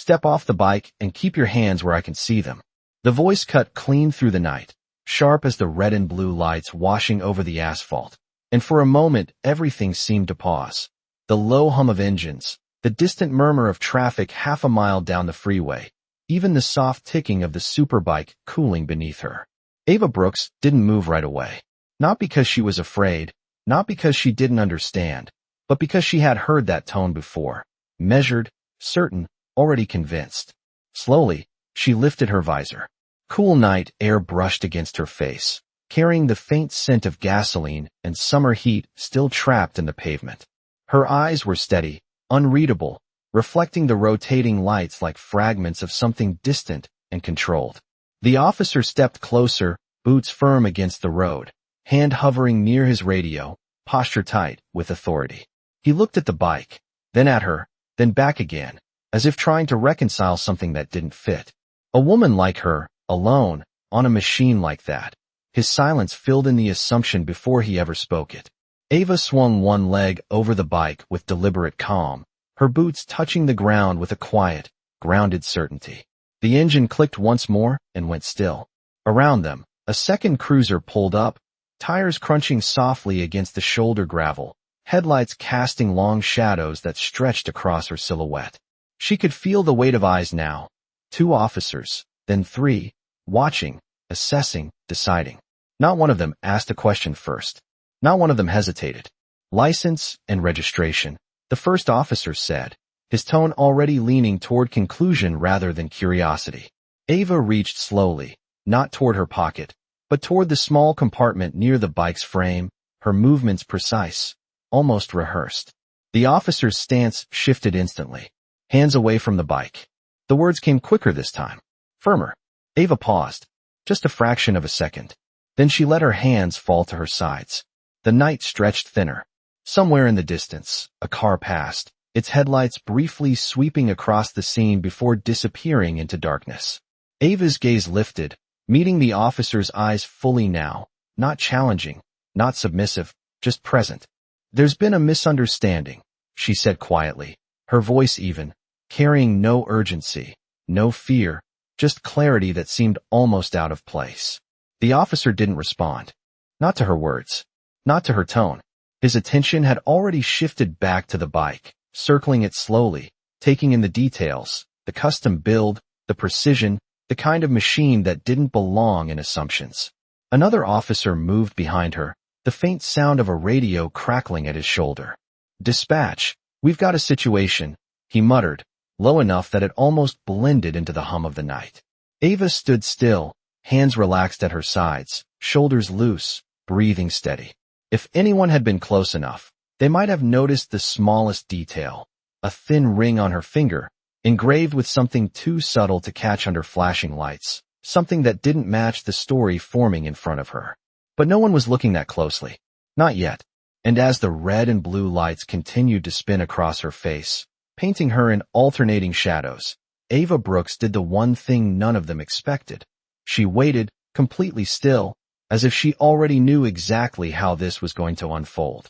Step off the bike and keep your hands where I can see them." The voice cut clean through the night, sharp as the red and blue lights washing over the asphalt. And for a moment, everything seemed to pause. The low hum of engines, the distant murmur of traffic half a mile down the freeway, even the soft ticking of the Superbike cooling beneath her. Ava Brooks didn't move right away. Not because she was afraid, not because she didn't understand, but because she had heard that tone before. Measured, certain, already convinced. Slowly, she lifted her visor. Cool night air brushed against her face, carrying the faint scent of gasoline and summer heat still trapped in the pavement. Her eyes were steady, unreadable, reflecting the rotating lights like fragments of something distant and controlled. The officer stepped closer, boots firm against the road, hand hovering near his radio, posture tight with authority. He looked at the bike, then at her, then back again, as if trying to reconcile something that didn't fit. A woman like her, alone, on a machine like that. His silence filled in the assumption before he ever spoke it. Ava swung one leg over the bike with deliberate calm, her boots touching the ground with a quiet, grounded certainty. The engine clicked once more and went still. Around them, a second cruiser pulled up, tires crunching softly against the shoulder gravel, headlights casting long shadows that stretched across her silhouette. She could feel the weight of eyes now. 2 officers, then 3, watching, assessing, deciding. Not one of them asked a question first. Not one of them hesitated. "License and registration," the first officer said, his tone already leaning toward conclusion rather than curiosity. Ava reached slowly, not toward her pocket, but toward the small compartment near the bike's frame, her movements precise, almost rehearsed. The officer's stance shifted instantly. Hands away from the bike. The words came quicker this time. Firmer. Ava paused, just a fraction of a second. Then she let her hands fall to her sides. The night stretched thinner. Somewhere in the distance, a car passed, its headlights briefly sweeping across the scene before disappearing into darkness. Ava's gaze lifted, meeting the officer's eyes fully now, not challenging, not submissive, just present. "There's been a misunderstanding," she said quietly, her voice even, carrying no urgency, no fear, just clarity that seemed almost out of place. The officer didn't respond. Not to her words. Not to her tone. His attention had already shifted back to the bike, circling it slowly, taking in the details, the custom build, the precision, the kind of machine that didn't belong in assumptions. Another officer moved behind her, the faint sound of a radio crackling at his shoulder. "Dispatch, we've got a situation," he muttered, low enough that it almost blended into the hum of the night. Ava stood still, hands relaxed at her sides, shoulders loose, breathing steady. If anyone had been close enough, they might have noticed the smallest detail, a thin ring on her finger, engraved with something too subtle to catch under flashing lights, something that didn't match the story forming in front of her. But no one was looking that closely. Not yet. And as the red and blue lights continued to spin across her face, painting her in alternating shadows, Ava Brooks did the one thing none of them expected. She waited, completely still, as if she already knew exactly how this was going to unfold.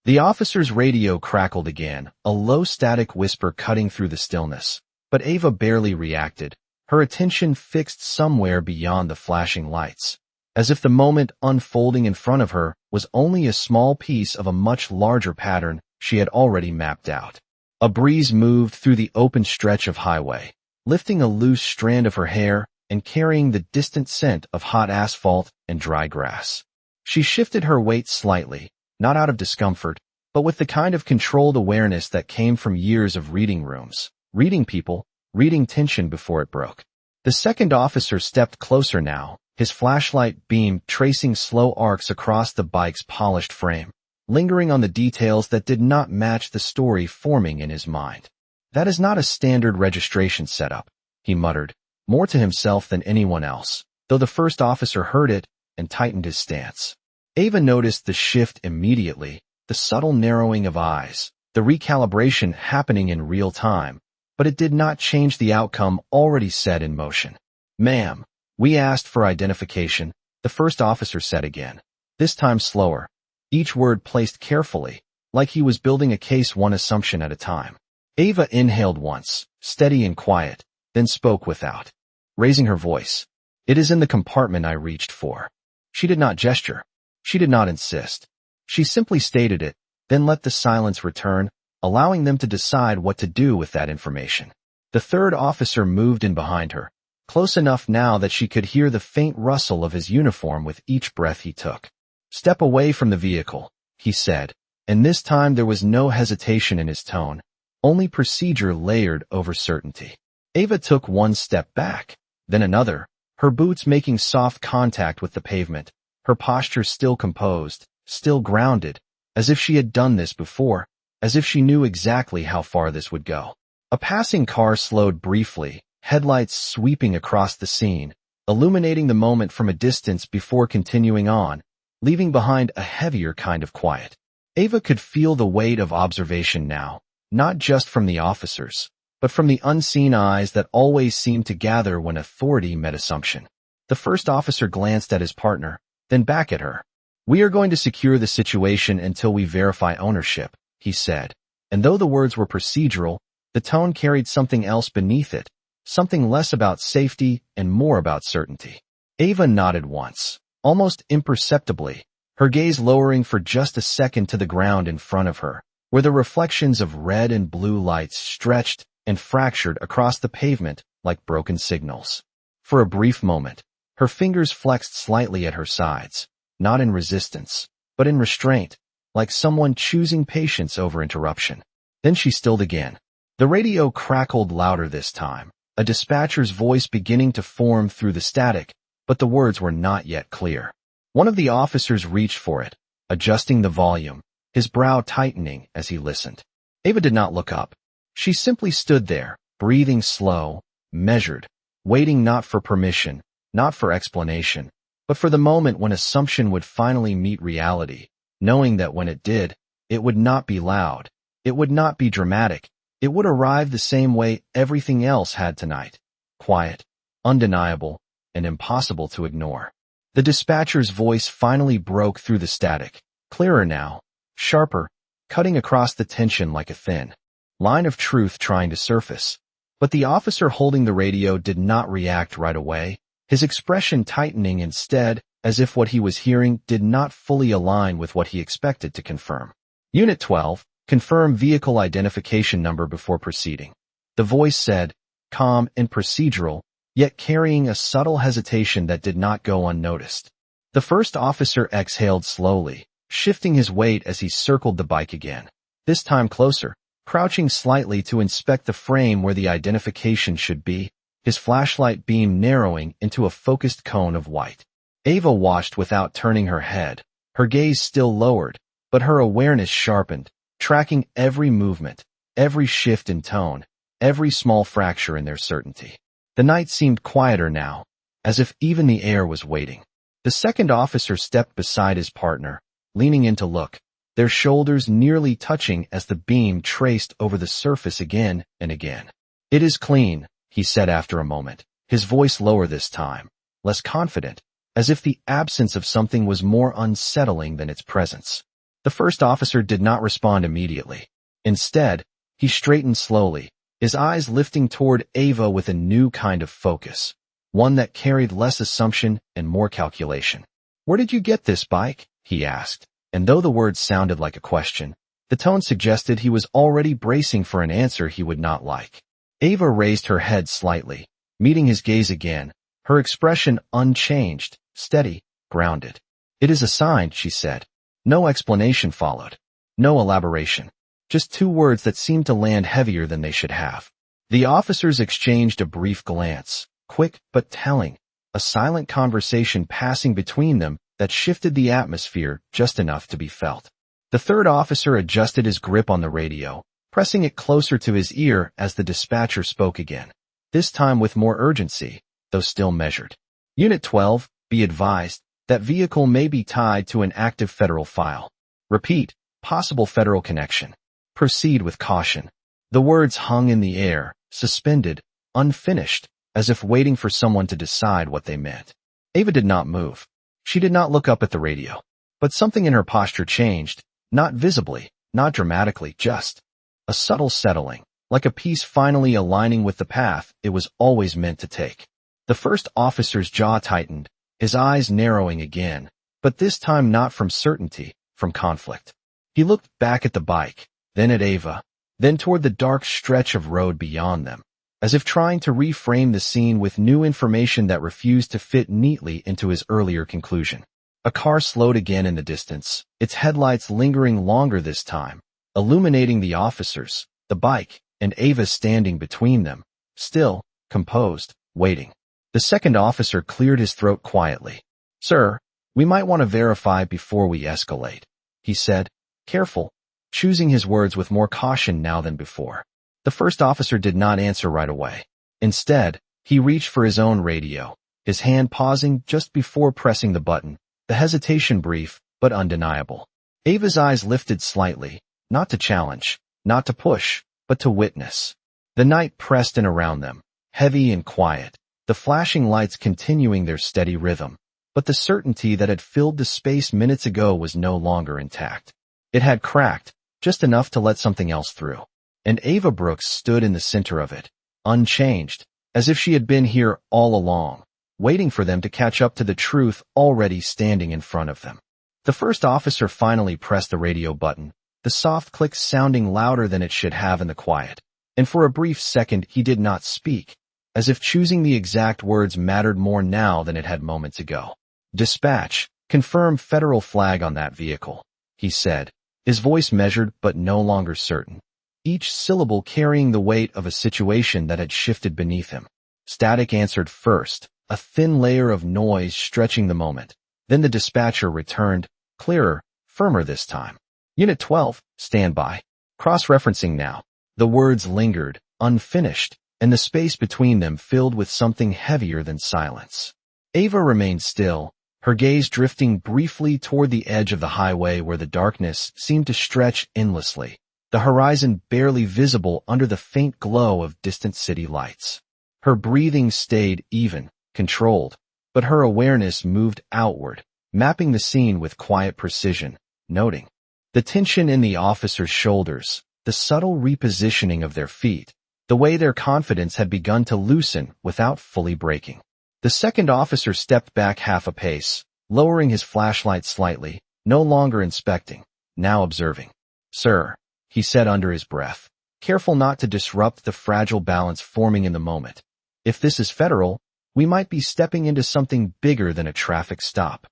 The officer's radio crackled again, a low static whisper cutting through the stillness, but Ava barely reacted, her attention fixed somewhere beyond the flashing lights, as if the moment unfolding in front of her was only a small piece of a much larger pattern she had already mapped out. A breeze moved through the open stretch of highway, lifting a loose strand of her hair and carrying the distant scent of hot asphalt and dry grass. She shifted her weight slightly, not out of discomfort, but with the kind of controlled awareness that came from years of reading rooms, reading people, reading tension before it broke. The second officer stepped closer now, his flashlight beam tracing slow arcs across the bike's polished frame, lingering on the details that did not match the story forming in his mind. "That is not a standard registration setup," he muttered, more to himself than anyone else, though the first officer heard it and tightened his stance. Ava noticed the shift immediately, the subtle narrowing of eyes, the recalibration happening in real time, but it did not change the outcome already set in motion. "Ma'am, we asked for identification," the first officer said again, this time slower, each word placed carefully, like he was building a case one assumption at a time. Ava inhaled once, steady and quiet, then spoke without raising her voice. "It is in the compartment I reached for." She did not gesture. She did not insist. She simply stated it, then let the silence return, allowing them to decide what to do with that information. The third officer moved in behind her, close enough now that she could hear the faint rustle of his uniform with each breath he took. "Step away from the vehicle," he said, and this time there was no hesitation in his tone, only procedure layered over certainty. Ava took one step back, then another, her boots making soft contact with the pavement, her posture still composed, still grounded, as if she had done this before, as if she knew exactly how far this would go. A passing car slowed briefly, headlights sweeping across the scene, illuminating the moment from a distance before continuing on, leaving behind a heavier kind of quiet. Ava could feel the weight of observation now, not just from the officers, but from the unseen eyes that always seemed to gather when authority met assumption. The first officer glanced at his partner, then back at her. "We are going to secure the situation until we verify ownership," he said, and though the words were procedural, the tone carried something else beneath it, something less about safety and more about certainty. Ava nodded once, almost imperceptibly, her gaze lowering for just a second to the ground in front of her, where the reflections of red and blue lights stretched and fractured across the pavement like broken signals. For a brief moment, her fingers flexed slightly at her sides, not in resistance, but in restraint, like someone choosing patience over interruption. Then she stilled again. The radio crackled louder this time, a dispatcher's voice beginning to form through the static, but the words were not yet clear. One of the officers reached for it, adjusting the volume, his brow tightening as he listened. Ava did not look up. She simply stood there, breathing slow, measured, waiting not for permission, not for explanation, but for the moment when assumption would finally meet reality, knowing that when it did, it would not be loud, it would not be dramatic, it would arrive the same way everything else had tonight, quiet, undeniable, and impossible to ignore. The dispatcher's voice finally broke through the static, clearer now, sharper, cutting across the tension like a thin line of truth trying to surface. But the officer holding the radio did not react right away, his expression tightening instead, as if what he was hearing did not fully align with what he expected to confirm. "Unit 12, confirm vehicle identification number before proceeding." The voice said, calm and procedural, yet carrying a subtle hesitation that did not go unnoticed. The first officer exhaled slowly, shifting his weight as he circled the bike again, this time closer, crouching slightly to inspect the frame where the identification should be, his flashlight beam narrowing into a focused cone of white. Ava watched without turning her head, her gaze still lowered, but her awareness sharpened, tracking every movement, every shift in tone, every small fracture in their certainty. The night seemed quieter now, as if even the air was waiting. The second officer stepped beside his partner, leaning in to look, their shoulders nearly touching as the beam traced over the surface again and again. "It is clean," he said after a moment, his voice lower this time, less confident, as if the absence of something was more unsettling than its presence. The first officer did not respond immediately. Instead, he straightened slowly, his eyes lifting toward Ava with a new kind of focus, one that carried less assumption and more calculation. "Where did you get this bike?" he asked, and though the words sounded like a question, the tone suggested he was already bracing for an answer he would not like. Ava raised her head slightly, meeting his gaze again, her expression unchanged, steady, grounded. "It is assigned," she said. No explanation followed. No elaboration. Just two words that seemed to land heavier than they should have. The officers exchanged a brief glance, quick but telling, a silent conversation passing between them that shifted the atmosphere just enough to be felt. The third officer adjusted his grip on the radio, pressing it closer to his ear as the dispatcher spoke again, this time with more urgency, though still measured. "Unit 12, be advised, that vehicle may be tied to an active federal file. Repeat, possible federal connection. Proceed with caution." The words hung in the air, suspended, unfinished, as if waiting for someone to decide what they meant. Ava did not move. She did not look up at the radio. But something in her posture changed, not visibly, not dramatically, just a subtle settling, like a piece finally aligning with the path it was always meant to take. The first officer's jaw tightened, his eyes narrowing again, but this time not from certainty, from conflict. He looked back at the bike, then at Ava, then toward the dark stretch of road beyond them, as if trying to reframe the scene with new information that refused to fit neatly into his earlier conclusion. A car slowed again in the distance, its headlights lingering longer this time, illuminating the officers, the bike, and Ava standing between them, still, composed, waiting. The second officer cleared his throat quietly. "Sir, we might want to verify before we escalate," he said, careful, choosing his words with more caution now than before. The first officer did not answer right away. Instead, he reached for his own radio, his hand pausing just before pressing the button, the hesitation brief, but undeniable. Ava's eyes lifted slightly, not to challenge, not to push, but to witness. The night pressed in around them, heavy and quiet, the flashing lights continuing their steady rhythm, but the certainty that had filled the space minutes ago was no longer intact. It had cracked, just enough to let something else through. And Ava Brooks stood in the center of it, unchanged, as if she had been here all along, waiting for them to catch up to the truth already standing in front of them. The first officer finally pressed the radio button, the soft click sounding louder than it should have in the quiet, and for a brief second he did not speak, as if choosing the exact words mattered more now than it had moments ago. "Dispatch, confirm federal flag on that vehicle," he said, his voice measured but no longer certain, each syllable carrying the weight of a situation that had shifted beneath him. Static answered first, a thin layer of noise stretching the moment. Then the dispatcher returned, clearer, firmer this time. "Unit 12, stand by." Cross-referencing now. The words lingered, unfinished, and the space between them filled with something heavier than silence. Ava remained still, her gaze drifting briefly toward the edge of the highway where the darkness seemed to stretch endlessly, the horizon barely visible under the faint glow of distant city lights. Her breathing stayed even, controlled, but her awareness moved outward, mapping the scene with quiet precision, noting the tension in the officers' shoulders, the subtle repositioning of their feet, the way their confidence had begun to loosen without fully breaking. The second officer stepped back half a pace, lowering his flashlight slightly, no longer inspecting, now observing. "Sir," he said under his breath, careful not to disrupt the fragile balance forming in the moment. "If this is federal, we might be stepping into something bigger than a traffic stop."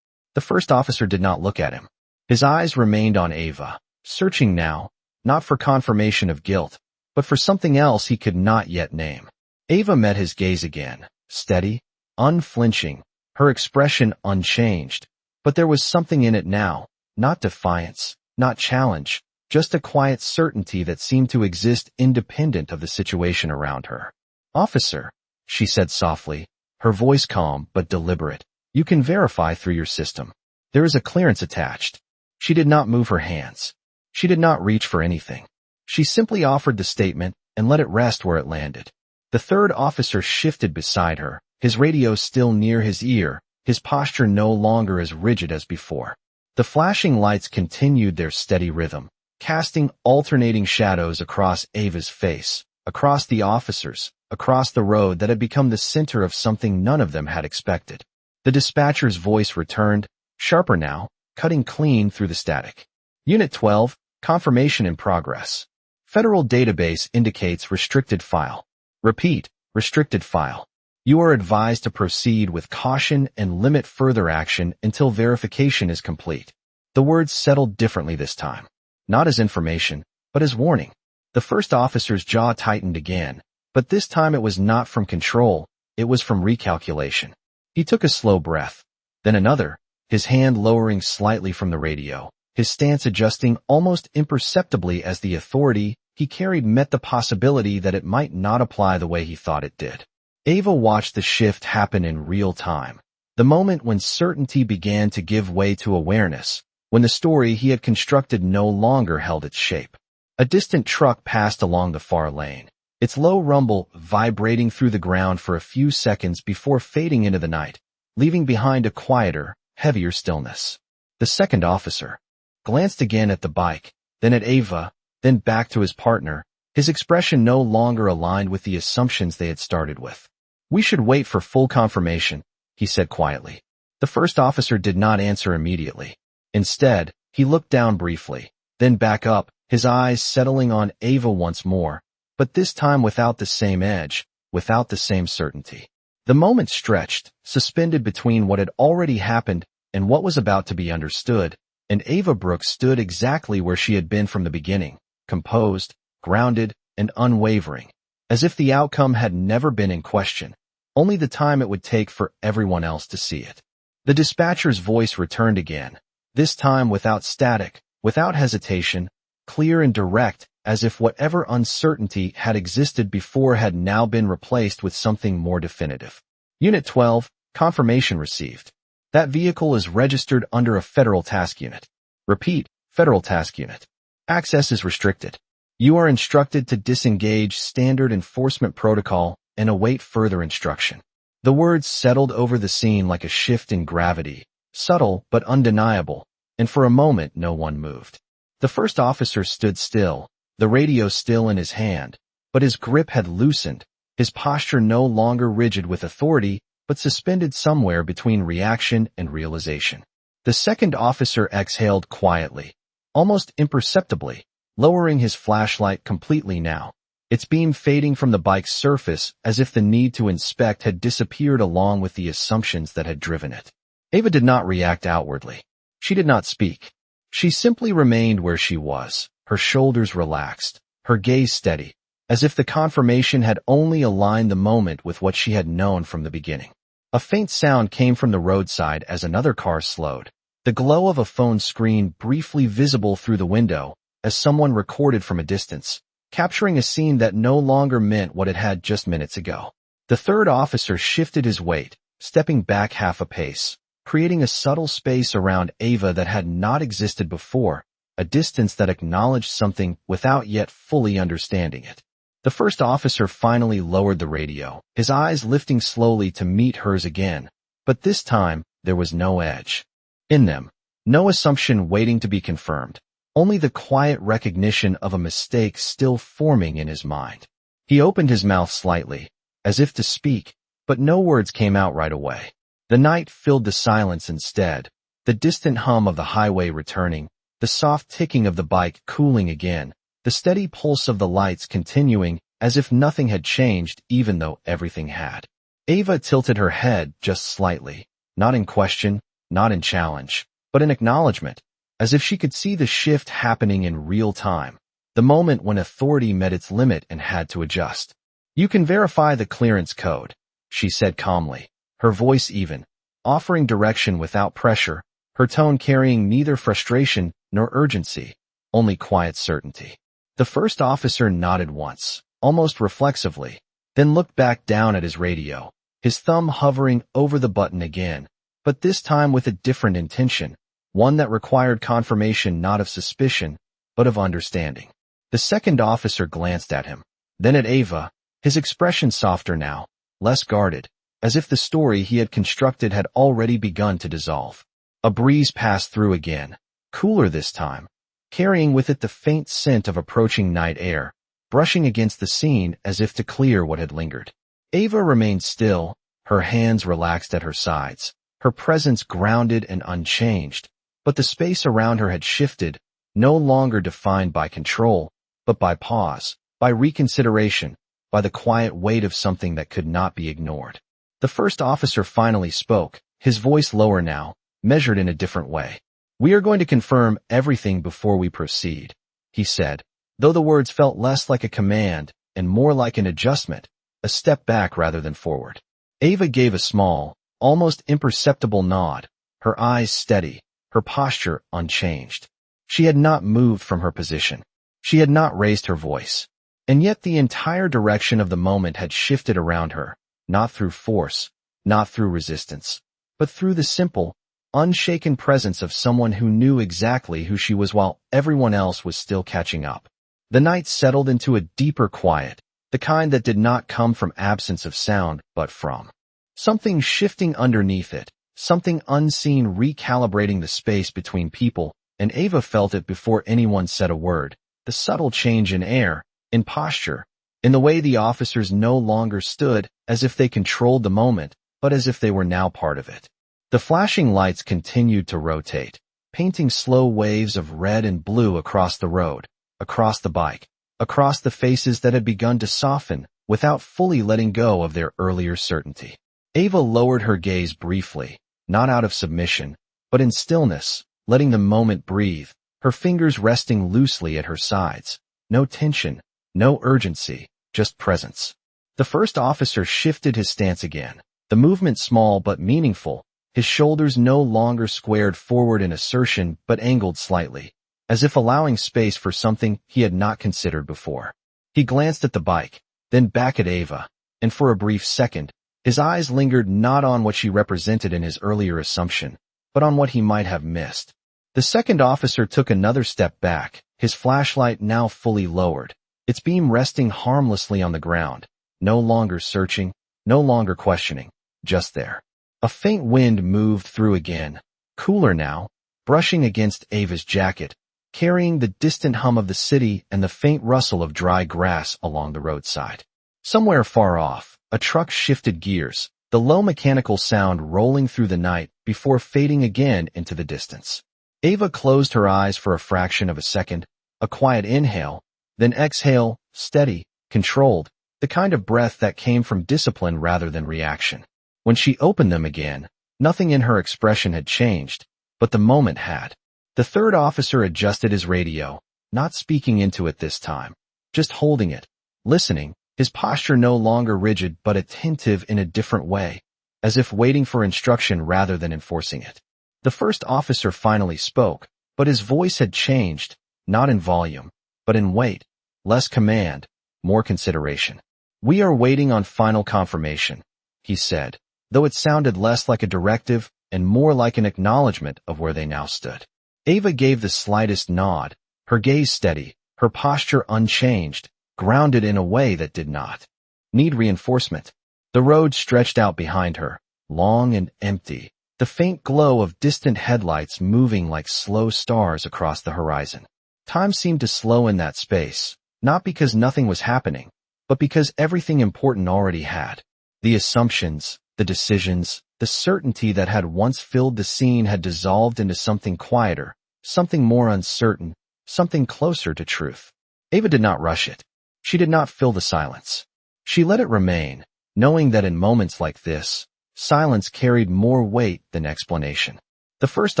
The first officer did not look at him. His eyes remained on Ava, searching now, not for confirmation of guilt, but for something else he could not yet name. Ava met his gaze again, steady, unflinching, her expression unchanged, but there was something in it now, not defiance, not challenge, just a quiet certainty that seemed to exist independent of the situation around her. "Officer," she said softly, her voice calm but deliberate, "you can verify through your system. There is a clearance attached." She did not move her hands. She did not reach for anything. She simply offered the statement and let it rest where it landed. The third officer shifted beside her, his radio still near his ear, his posture no longer as rigid as before. The flashing lights continued their steady rhythm, casting alternating shadows across Ava's face, across the officers, across the road that had become the center of something none of them had expected. The dispatcher's voice returned, sharper now, cutting clean through the static. "Unit 12, confirmation in progress. Federal database indicates restricted file. Repeat, restricted file. You are advised to proceed with caution and limit further action until verification is complete." The words settled differently this time. Not as information, but as warning. The first officer's jaw tightened again, but this time it was not from control, it was from recalculation. He took a slow breath, then another, his hand lowering slightly from the radio, his stance adjusting almost imperceptibly as the authority he carried met the possibility that it might not apply the way he thought it did. Ava watched the shift happen in real time, the moment when certainty began to give way to awareness, when the story he had constructed no longer held its shape. A distant truck passed along the far lane, its low rumble vibrating through the ground for a few seconds before fading into the night, leaving behind a quieter, heavier stillness. The second officer glanced again at the bike, then at Ava, then back to his partner, His expression no longer aligned with the assumptions they had started with. "We should wait for full confirmation," he said quietly. The first officer did not answer immediately. Instead, he looked down briefly, then back up, his eyes settling on Ava once more, but this time without the same edge, without the same certainty. The moment stretched, suspended between what had already happened and what was about to be understood, and Ava Brooks stood exactly where she had been from the beginning, composed, grounded, and unwavering, as if the outcome had never been in question, only the time it would take for everyone else to see it. The dispatcher's voice returned again, this time without static, without hesitation, clear and direct, as if whatever uncertainty had existed before had now been replaced with something more definitive. Unit 12, confirmation received. That vehicle is registered under a federal task unit. Repeat, federal task unit. Access is restricted. You are instructed to disengage standard enforcement protocol and await further instruction. The words settled over the scene like a shift in gravity, subtle but undeniable, and for a moment no one moved. The first officer stood still, the radio still in his hand, but his grip had loosened, his posture no longer rigid with authority, but suspended somewhere between reaction and realization. The second officer exhaled quietly, almost imperceptibly, lowering his flashlight completely now, its beam fading from the bike's surface as if the need to inspect had disappeared along with the assumptions that had driven it. Ava did not react outwardly. She did not speak. She simply remained where she was, her shoulders relaxed, her gaze steady, as if the confirmation had only aligned the moment with what she had known from the beginning. A faint sound came from the roadside as another car slowed, the glow of a phone screen briefly visible through the window, as someone recorded from a distance, capturing a scene that no longer meant what it had just minutes ago. The third officer shifted his weight, stepping back half a pace, creating a subtle space around Ava that had not existed before, a distance that acknowledged something without yet fully understanding it. The first officer finally lowered the radio, his eyes lifting slowly to meet hers again, but this time there was no edge in them, no assumption waiting to be confirmed. Only the quiet recognition of a mistake still forming in his mind. He opened his mouth slightly, as if to speak, but no words came out right away. The night filled the silence instead, the distant hum of the highway returning, the soft ticking of the bike cooling again, the steady pulse of the lights continuing as if nothing had changed even though everything had. Ava tilted her head just slightly, not in question, not in challenge, but in acknowledgement, as if she could see the shift happening in real time, the moment when authority met its limit and had to adjust. "You can verify the clearance code," she said calmly, her voice even, offering direction without pressure, her tone carrying neither frustration nor urgency, only quiet certainty. The first officer nodded once, almost reflexively, then looked back down at his radio, his thumb hovering over the button again, but this time with a different intention, one that required confirmation not of suspicion, but of understanding. The second officer glanced at him, then at Ava, his expression softer now, less guarded, as if the story he had constructed had already begun to dissolve. A breeze passed through again, cooler this time, carrying with it the faint scent of approaching night air, brushing against the scene as if to clear what had lingered. Ava remained still, her hands relaxed at her sides, her presence grounded and unchanged, but the space around her had shifted, no longer defined by control, but by pause, by reconsideration, by the quiet weight of something that could not be ignored. The first officer finally spoke, his voice lower now, measured in a different way. "We are going to confirm everything before we proceed," he said, though the words felt less like a command and more like an adjustment, a step back rather than forward. Ava gave a small, almost imperceptible nod, her eyes steady, her posture unchanged. She had not moved from her position. She had not raised her voice. And yet the entire direction of the moment had shifted around her, not through force, not through resistance, but through the simple, unshaken presence of someone who knew exactly who she was while everyone else was still catching up. The night settled into a deeper quiet, the kind that did not come from absence of sound, but from something shifting underneath it, something unseen recalibrating the space between people, and Ava felt it before anyone said a word, the subtle change in air, in posture, in the way the officers no longer stood as if they controlled the moment, but as if they were now part of it. The flashing lights continued to rotate, painting slow waves of red and blue across the road, across the bike, across the faces that had begun to soften without fully letting go of their earlier certainty. Ava lowered her gaze briefly, not out of submission, but in stillness, letting the moment breathe, her fingers resting loosely at her sides. No tension, no urgency, just presence. The first officer shifted his stance again, the movement small but meaningful, his shoulders no longer squared forward in assertion but angled slightly, as if allowing space for something he had not considered before. He glanced at the bike, then back at Ava, and for a brief second, his eyes lingered not on what she represented in his earlier assumption, but on what he might have missed. The second officer took another step back, his flashlight now fully lowered, its beam resting harmlessly on the ground, no longer searching, no longer questioning, just there. A faint wind moved through again, cooler now, brushing against Ava's jacket, carrying the distant hum of the city and the faint rustle of dry grass along the roadside. Somewhere far off, a truck shifted gears, the low mechanical sound rolling through the night before fading again into the distance. Ava closed her eyes for a fraction of a second, a quiet inhale, then exhale, steady, controlled, the kind of breath that came from discipline rather than reaction. When she opened them again, nothing in her expression had changed, but the moment had. The third officer adjusted his radio, not speaking into it this time, just holding it, listening, his posture no longer rigid but attentive in a different way, as if waiting for instruction rather than enforcing it. The first officer finally spoke, but his voice had changed, not in volume, but in weight, less command, more consideration. "We are waiting on final confirmation," he said, though it sounded less like a directive and more like an acknowledgement of where they now stood. Ava gave the slightest nod, her gaze steady, her posture unchanged, grounded in a way that did not need reinforcement. The road stretched out behind her, long and empty, the faint glow of distant headlights moving like slow stars across the horizon. Time seemed to slow in that space, not because nothing was happening, but because everything important already had. The assumptions, the decisions, the certainty that had once filled the scene had dissolved into something quieter, something more uncertain, something closer to truth. Ava did not rush it. She did not fill the silence. She let it remain, knowing that in moments like this, silence carried more weight than explanation. The first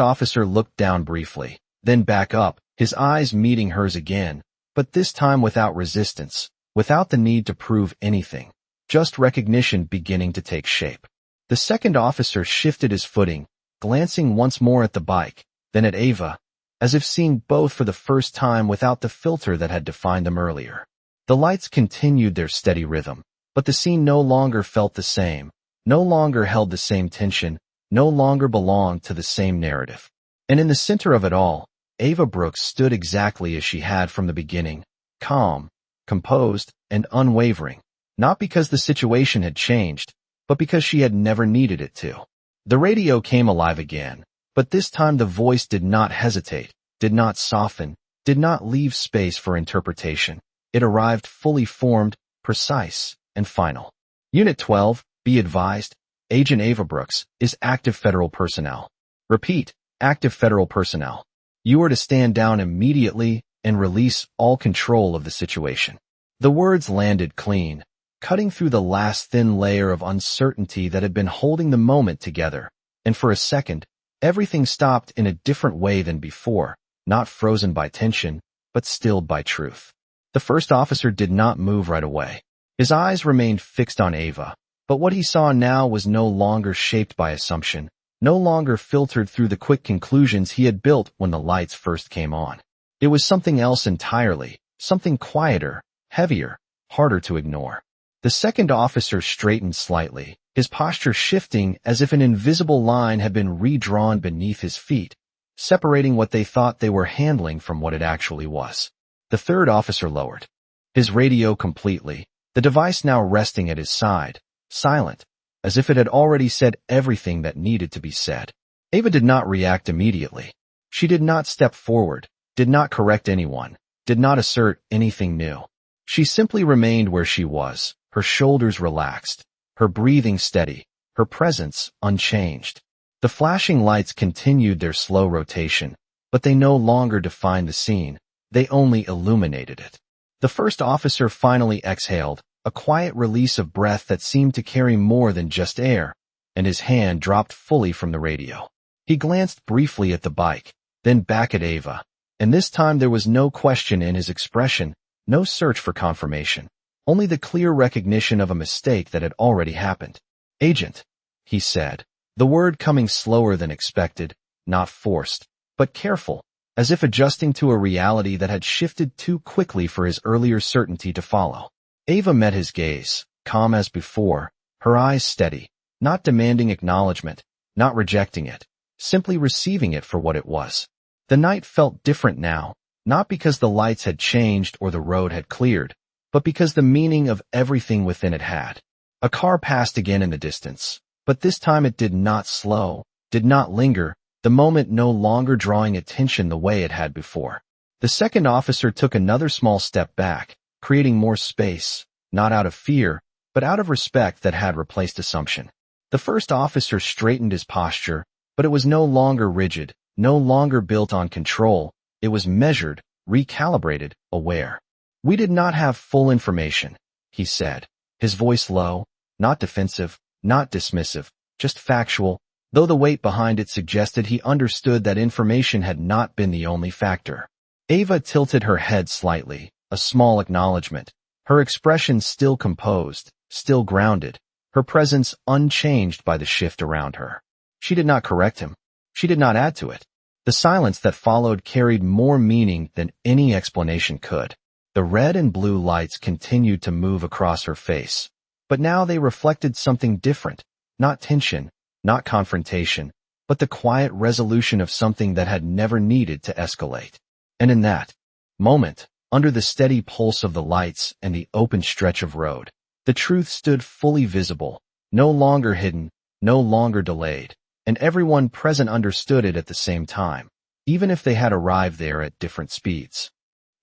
officer looked down briefly, then back up, his eyes meeting hers again, but this time without resistance, without the need to prove anything, just recognition beginning to take shape. The second officer shifted his footing, glancing once more at the bike, then at Ava, as if seeing both for the first time without the filter that had defined them earlier. The lights continued their steady rhythm, but the scene no longer felt the same, no longer held the same tension, no longer belonged to the same narrative. And in the center of it all, Ava Brooks stood exactly as she had from the beginning, calm, composed, and unwavering, not because the situation had changed, but because she had never needed it to. The radio came alive again, but this time the voice did not hesitate, did not soften, did not leave space for interpretation. It arrived fully formed, precise, and final. Unit 12, be advised, Agent Ava Brooks is active federal personnel. Repeat, active federal personnel. You are to stand down immediately and release all control of the situation. The words landed clean, cutting through the last thin layer of uncertainty that had been holding the moment together, and for a second, everything stopped in a different way than before, not frozen by tension, but stilled by truth. The first officer did not move right away. His eyes remained fixed on Ava, but what he saw now was no longer shaped by assumption, no longer filtered through the quick conclusions he had built when the lights first came on. It was something else entirely, something quieter, heavier, harder to ignore. The second officer straightened slightly, his posture shifting as if an invisible line had been redrawn beneath his feet, separating what they thought they were handling from what it actually was. The third officer lowered his radio completely, the device now resting at his side, silent, as if it had already said everything that needed to be said. Ava did not react immediately. She did not step forward, did not correct anyone, did not assert anything new. She simply remained where she was, her shoulders relaxed, her breathing steady, her presence unchanged. The flashing lights continued their slow rotation, but they no longer defined the scene, they only illuminated it. The first officer finally exhaled, a quiet release of breath that seemed to carry more than just air, and his hand dropped fully from the radio. He glanced briefly at the bike, then back at Ava, and this time there was no question in his expression, no search for confirmation, only the clear recognition of a mistake that had already happened. "Agent," he said, the word coming slower than expected, not forced, but careful, as if adjusting to a reality that had shifted too quickly for his earlier certainty to follow. Ava met his gaze, calm as before, her eyes steady, not demanding acknowledgement, not rejecting it, simply receiving it for what it was. The night felt different now, not because the lights had changed or the road had cleared, but because the meaning of everything within it had. A car passed again in the distance, but this time it did not slow, did not linger, the moment no longer drawing attention the way it had before. The second officer took another small step back, creating more space, not out of fear, but out of respect that had replaced assumption. The first officer straightened his posture, but it was no longer rigid, no longer built on control, it was measured, recalibrated, aware. "We did not have full information," he said, his voice low, not defensive, not dismissive, just factual, though the weight behind it suggested he understood that information had not been the only factor. Ava tilted her head slightly, a small acknowledgement, her expression still composed, still grounded, her presence unchanged by the shift around her. She did not correct him. She did not add to it. The silence that followed carried more meaning than any explanation could. The red and blue lights continued to move across her face, but now they reflected something different, not tension, not confrontation, but the quiet resolution of something that had never needed to escalate. And in that moment, under the steady pulse of the lights and the open stretch of road, the truth stood fully visible, no longer hidden, no longer delayed, and everyone present understood it at the same time, even if they had arrived there at different speeds.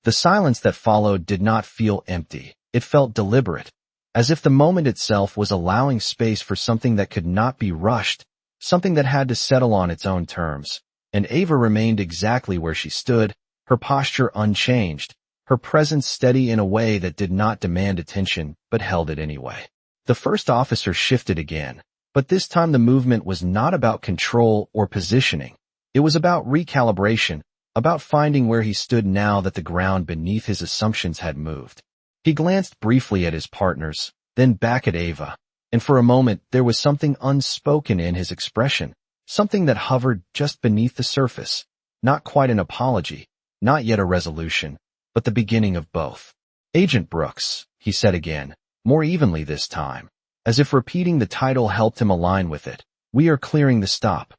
The silence that followed did not feel empty, it felt deliberate, as if the moment itself was allowing space for something that could not be rushed, something that had to settle on its own terms. And Ava remained exactly where she stood, her posture unchanged, her presence steady in a way that did not demand attention, but held it anyway. The first officer shifted again, but this time the movement was not about control or positioning. It was about recalibration, about finding where he stood now that the ground beneath his assumptions had moved. He glanced briefly at his partners, then back at Ava, and for a moment there was something unspoken in his expression, something that hovered just beneath the surface, not quite an apology, not yet a resolution, but the beginning of both. "Agent Brooks," he said again, more evenly this time, as if repeating the title helped him align with it. "We are clearing the stop."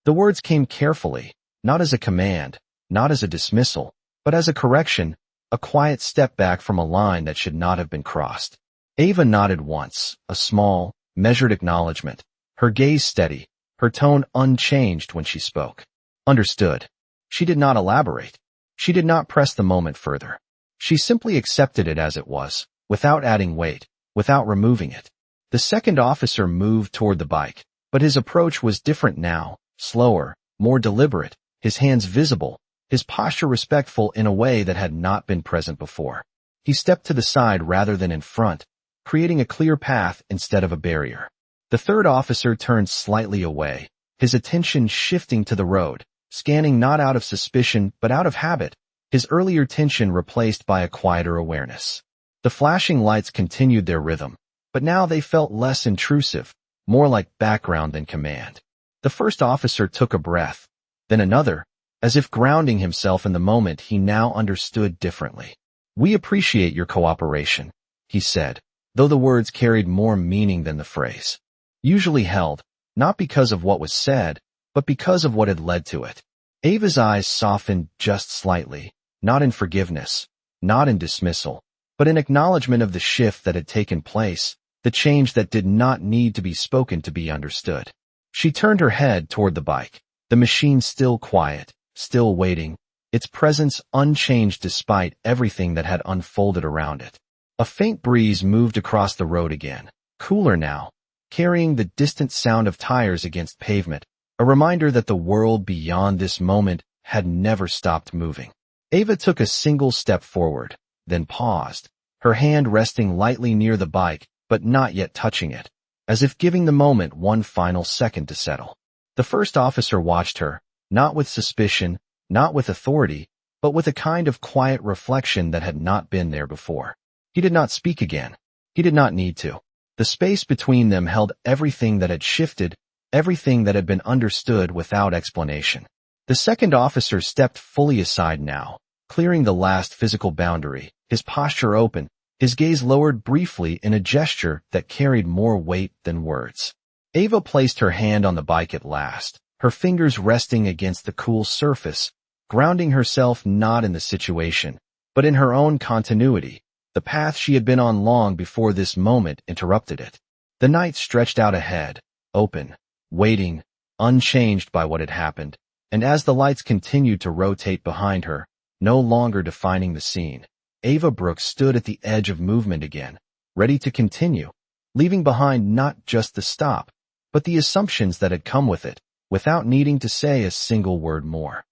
The words came carefully, not as a command, not as a dismissal, but as a correction, a quiet step back from a line that should not have been crossed. Ava nodded once, a small, measured acknowledgement, her gaze steady, her tone unchanged when she spoke. Understood. She did not elaborate. She did not press the moment further. She simply accepted it as it was, without adding weight, without removing it. The second officer moved toward the bike, but his approach was different now, slower, more deliberate, his hands visible, his posture respectful in a way that had not been present before. He stepped to the side rather than in front, creating a clear path instead of a barrier. The third officer turned slightly away, his attention shifting to the road, scanning not out of suspicion but out of habit, his earlier tension replaced by a quieter awareness. The flashing lights continued their rhythm, but now they felt less intrusive, more like background than command. The first officer took a breath, then another, as if grounding himself in the moment he now understood differently. "We appreciate your cooperation," he said, though the words carried more meaning than the phrase. Usually held, not because of what was said, but because of what had led to it. Ava's eyes softened just slightly, not in forgiveness, not in dismissal, but in acknowledgement of the shift that had taken place, the change that did not need to be spoken to be understood. She turned her head toward the bike, the machine still quiet, still waiting, its presence unchanged despite everything that had unfolded around it. A faint breeze moved across the road again, cooler now, carrying the distant sound of tires against pavement, a reminder that the world beyond this moment had never stopped moving. Ava took a single step forward, then paused, her hand resting lightly near the bike but not yet touching it, as if giving the moment one final second to settle. The first officer watched her, not with suspicion, not with authority, but with a kind of quiet reflection that had not been there before. He did not speak again. He did not need to. The space between them held everything that had shifted, everything that had been understood without explanation. The second officer stepped fully aside now, clearing the last physical boundary, his posture open, his gaze lowered briefly in a gesture that carried more weight than words. Ava placed her hand on the bike at last, her fingers resting against the cool surface, grounding herself not in the situation, but in her own continuity, the path she had been on long before this moment interrupted it. The night stretched out ahead, open, waiting, unchanged by what had happened, and as the lights continued to rotate behind her, no longer defining the scene, Ava Brooks stood at the edge of movement again, ready to continue, leaving behind not just the stop, but the assumptions that had come with it, without needing to say a single word more.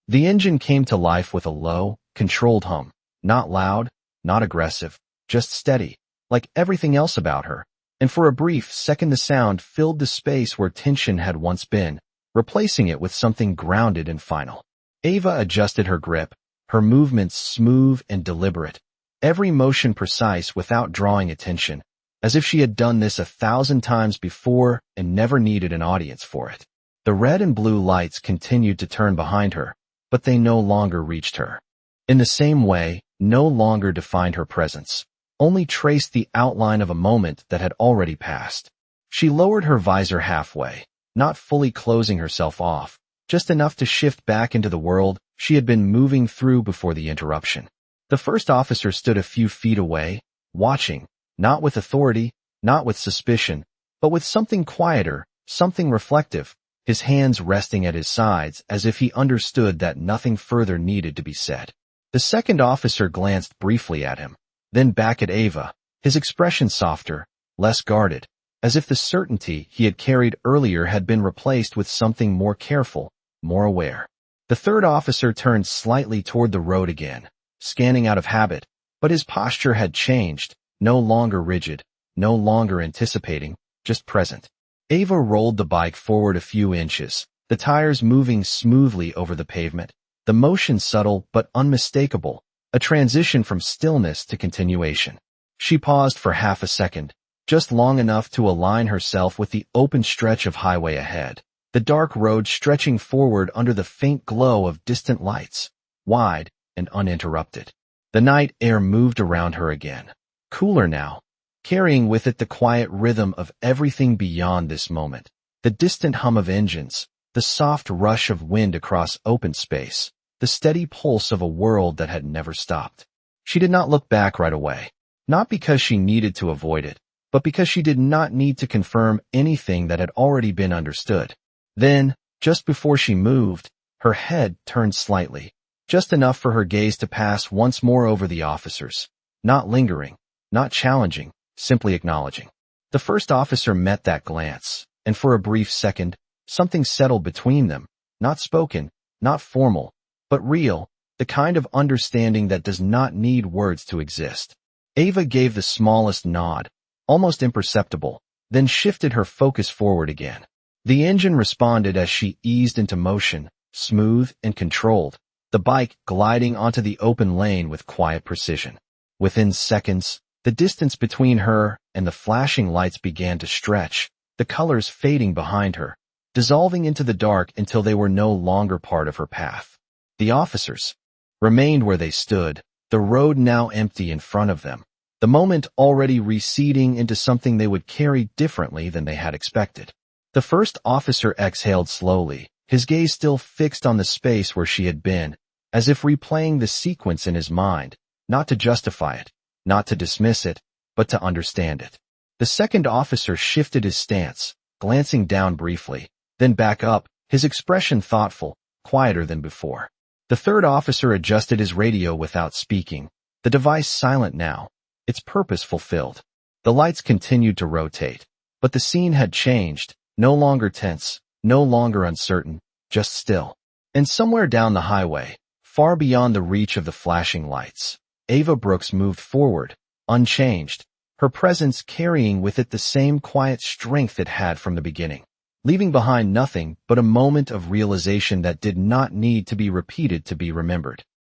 The engine came to life with a low, controlled hum, not loud, not aggressive, just steady, like everything else about her, and for a brief second the sound filled the space where tension had once been, replacing it with something grounded and final. Ava adjusted her grip, her movements smooth and deliberate, every motion precise without drawing attention, as if she had done this 1,000 times before and never needed an audience for it. The red and blue lights continued to turn behind her, but they no longer reached her. In the same way, no longer defined her presence, only traced the outline of a moment that had already passed. She lowered her visor halfway, not fully closing herself off, just enough to shift back into the world she had been moving through before the interruption. The first officer stood a few feet away, watching, not with authority, not with suspicion, but with something quieter, something reflective, his hands resting at his sides as if he understood that nothing further needed to be said. The second officer glanced briefly at him, then back at Ava, his expression softer, less guarded, as if the certainty he had carried earlier had been replaced with something more careful, more aware. The third officer turned slightly toward the road again, scanning out of habit, but his posture had changed, no longer rigid, no longer anticipating, just present. Ava rolled the bike forward a few inches, the tires moving smoothly over the pavement, the motion subtle but unmistakable, a transition from stillness to continuation. She paused for half a second, just long enough to align herself with the open stretch of highway ahead, the dark road stretching forward under the faint glow of distant lights, wide and uninterrupted. The night air moved around her again, cooler now, carrying with it the quiet rhythm of everything beyond this moment, the distant hum of engines, the soft rush of wind across open space, the steady pulse of a world that had never stopped. She did not look back right away, not because she needed to avoid it, but because she did not need to confirm anything that had already been understood. Then, just before she moved, her head turned slightly, just enough for her gaze to pass once more over the officers, not lingering, not challenging, simply acknowledging. The first officer met that glance, and for a brief second, something settled between them, not spoken, not formal, but real, the kind of understanding that does not need words to exist. Ava gave the smallest nod, almost imperceptible, then shifted her focus forward again. The engine responded as she eased into motion, smooth and controlled, the bike gliding onto the open lane with quiet precision. Within seconds, the distance between her and the flashing lights began to stretch, the colors fading behind her, dissolving into the dark until they were no longer part of her path. The officers remained where they stood, the road now empty in front of them, the moment already receding into something they would carry differently than they had expected. The first officer exhaled slowly, his gaze still fixed on the space where she had been, as if replaying the sequence in his mind, not to justify it, not to dismiss it, but to understand it. The second officer shifted his stance, glancing down briefly, then back up, his expression thoughtful, quieter than before. The third officer adjusted his radio without speaking, the device silent now, its purpose fulfilled. The lights continued to rotate, but the scene had changed, no longer tense, no longer uncertain, just still. And somewhere down the highway, far beyond the reach of the flashing lights, Ava Brooks moved forward, unchanged, her presence carrying with it the same quiet strength it had from the beginning, leaving behind nothing but a moment of realization that did not need to be repeated to be remembered.